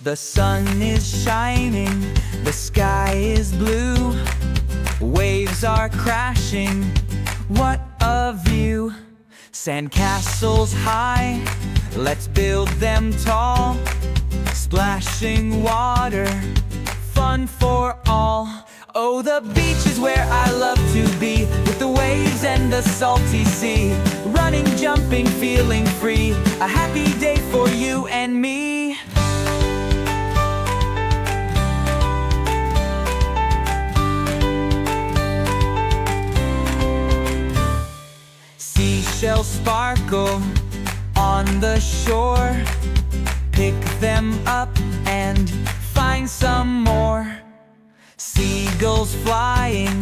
The sun is shining, the sky is blue, waves are crashing, what a view! Sandcastles high, let's build them tall, splashing water, fun for all. Oh, the beach is where I love to be, with the waves and the salty sea, running, jumping, feeling free, a happy day for you and me. Seashells sparkle on the shore, pick them up and find some more. Seagulls flying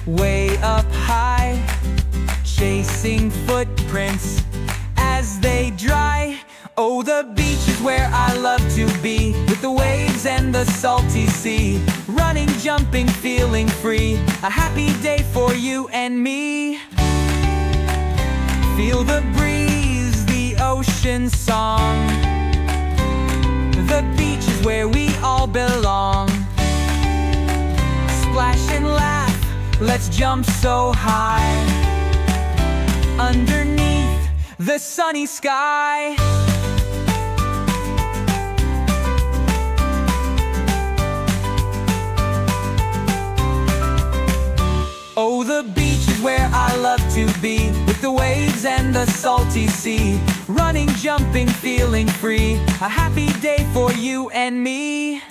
way up high, chasing footprints as they dry. Oh, the beach is where I love to be, with the waves and the salty sea, running, jumping, feeling free, a happy day for you and me. Feel the breeze, the ocean song, the beach is where we all belong. Splash and laugh, let's jump so high, underneath the sunny sky. Oh, the beach is where I love to be, with the waves and the salty sea, running, jumping, feeling free, a happy day for you and me.